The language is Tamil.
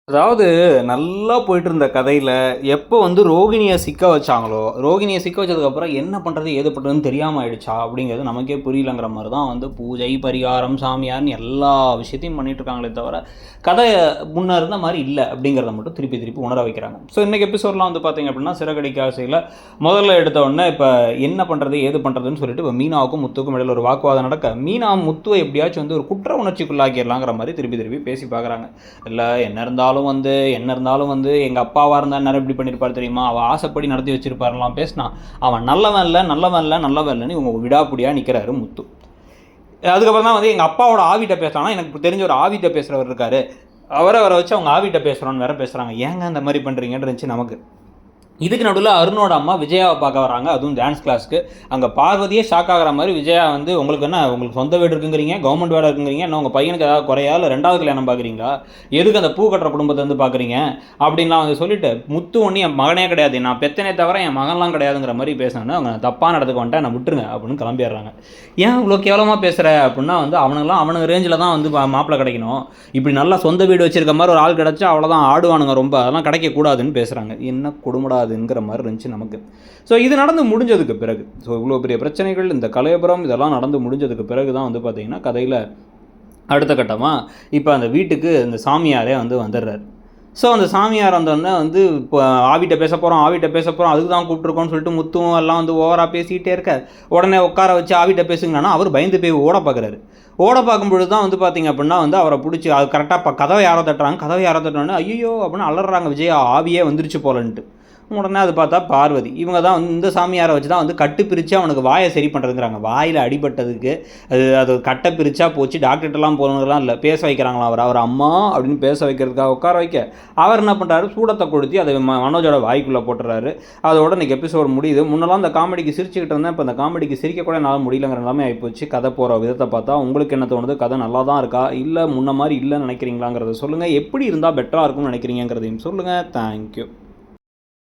அதாவது நல்லா போயிட்டு இருந்த கதையில, எப்போ வந்து ரோகிணிய சிக்க வச்சாங்களோ, ரோகிணிய சிக்க வச்சதுக்கப்புறம் என்ன பண்றது, ஏது பண்றதுன்னு தெரியாம ஆயிடுச்சா? அப்படிங்கிறது நமக்கே புரியலங்கிற மாரி தான் வந்து பூஜை, பரிகாரம், சாமியார்ன்னு எல்லா விஷயத்தையும் பண்ணிட்டு இருக்காங்களே தவிர, கதை முன்ன இருந்த மாரி இல்ல அப்படிங்கிறத மட்டும் திருப்பி திருப்பி உணர வைக்கிறாங்க. ஸோ இன்னைக்கு எபிசோட்லாம் வந்து பார்த்தீங்க அப்படின்னா, சிறகடிக்க ஆசையில முதல்ல எடுத்த உடனே இப்ப என்ன பண்றது, ஏது பண்றதுன்னு சொல்லிட்டு இப்ப மீனாவுக்கும் முத்துக்கும் இடையில ஒரு வாக்குவாதம் நடக்க, மீனா முத்துவ எப்படியாச்சும் வந்து ஒரு குற்ற உணர்ச்சிக்குள்ளாக்கிடலாங்கிற மாரி திருப்பி திருப்பி பேசி பார்க்குறாங்க. இல்ல என்ன இருந்தாலும் வந்து எங்கள் அப்பாவாக இருந்தால் நேரம் இப்படி பண்ணியிருப்பார் தெரியுமா, அவள் ஆசைப்படி நடத்தி வச்சிருப்பாருலாம் பேசினான். அவன் நல்லவன் இல்லை நல்லவன் இல்லை நல்லவன் இல்லைன்னு இவங்க விடாப்பிடியாக நிற்கிறாரு முத்து. அதுக்கப்புறம் தான் வந்து எங்கள் அப்பாவோட ஆவிட்ட பேசுகிறாங்கன்னா, எனக்கு தெரிஞ்ச ஒரு ஆவிட்ட பேசுகிறவர் இருக்காரு, அவரை வச்சு அவங்க ஆவிட்ட பேசுகிறோன்னு வேற பேசுகிறாங்க. ஏங்க அந்த மாதிரி பண்ணுறீங்கன்னு இருந்துச்சு நமக்கு. இதுக்கு நடுவில் அருணோட அம்மா விஜயாவை பார்க்க வராங்க, அதுவும் டான்ஸ் கிளாஸ்க்கு. அங்கே பார்வதியே ஷாக் ஆகிற மாதிரி விஜயா வந்து, உங்களுக்கு என்ன உங்களுக்கு சொந்த வீடு இருக்குங்கிறீங்க, கவர்மெண்ட் வேலை இருக்குங்கிறீங்க, என்ன உங்கள் பையனுக்கு ஏதாவது குறையா இல்லை ரெண்டாவது கல்யாணம் பார்க்குறீங்களா, எதுக்கு அந்த பூ கட்டுற குடும்பத்தை வந்து பார்க்குறீங்க அப்படின்லாம் வந்து சொல்லிட்டு, முத்து ஒன்று என் மகனே கிடையாது, நான் பெத்தனே தவிர என் மகன்லாம் கிடையாதுங்கிற மாதிரி பேசினோன்னு அவங்க தப்பான இடத்துக்கு வந்துட்டு நான் விட்டுருங்க அப்படின்னு கிளம்பிடுறாங்க. ஏன் இவ்வளோ கேவலமாக பேசுகிற அப்படின்னா வந்து அவனுக்கு ரேஞ்சில் தான் வந்து மாப்பிள்ளை கிடைக்கணும், இப்படி நல்லா சொந்த வீடு வச்சிருக்க மாதிரி ஒரு ஆள் கிடச்சா அவ்வளோதான் ஆடுவானுங்க ரொம்ப, அதெல்லாம் கிடைக்கக்கூடாதுன்னு பேசுகிறாங்க. என்ன கொடுமடா அதுங்கிற மாதிரி இருந்துச்சு நமக்கு. ஸோ இது நடந்து முடிஞ்சதுக்கு பிறகு, ஸோ இவ்வளோ பெரிய பிரச்சனைகள் இந்த கலையபுரம் இதெல்லாம் நடந்து முடிஞ்சதுக்கு பிறகு தான் வந்து பார்த்திங்கன்னா கதையில் அடுத்த கட்டமாக இப்போ அந்த வீட்டுக்கு இந்த சாமியாரே வந்து வந்துடுறாரு. ஸோ அந்த சாமியார் வந்தோடனே வந்து இப்போ ஆவிட்ட பேச போகிறோம் அதுக்கு தான் கூப்பிட்ருக்கோன்னு சொல்லிட்டு முத்துவும் எல்லாம் வந்து ஓவராக பேசிக்கிட்டே இருக்க, உடனே உட்கார வச்சு ஆவிட்ட பேசுங்கன்னா அவர் பயந்து போய் ஓட பார்க்குறாரு. ஓட பார்க்கும்பொழுது தான் வந்து பார்த்திங்க அப்படின்னா வந்து அவரை பிடிச்சி அது கரெக்டாக கதவை யாரோ தட்டுறாங்க ஐயோ அப்படின்னு அலறாங்க, விஜயா ஆவியே வந்துருச்சு போலன்ட்டு. உடனே அது பார்த்தா பார்வதி. இவங்க தான் வந்து இந்த சாமியாரை வச்சு தான் வந்து கட்டு பிரித்து அவனுக்கு வாயை சரி பண்ணுறதுங்கிறாங்க. வாயில் அடிபட்டதுக்கு அது கட்டை பிரித்தா போச்சு, டாக்டர்கிட்டலாம் போகணுங்கலாம் இல்லை, பேச வைக்கிறாங்களாம். அவர் அம்மா அப்படின்னு பேச வைக்கிறதுக்காக உட்கார வைக்க, அவர் என்ன பண்ணுறாரு, சூடத்தை கொளுத்தி அதை மனோஜோட வாய்க்குள்ளே போட்டுறாரு. அதோட இன்றைக்கி எபிசோடு முடியுது. முன்னெல்லாம் அந்த காமெடிக்கு சிரிச்சுக்கிட்டு இருந்தேன், இப்போ அந்த காமெடிக்கு சிரிக்க கூட என்னால் முடியலங்கிற நிலைமை ஆகிப்போச்சு. கதை போகிற விதத்தை பார்த்தா உங்களுக்கு என்ன தோணுது, கதை நல்லா தான் இருக்கா இல்லை முன்ன மாதிரி இல்லைன்னு நினைக்கிறீங்களாங்கிறத சொல்லுங்கள். எப்படி இருந்தால் பெட்டராக இருக்கும்னு நினைக்கிறீங்கிறதையும் சொல்லுங்கள். தேங்க்யூ.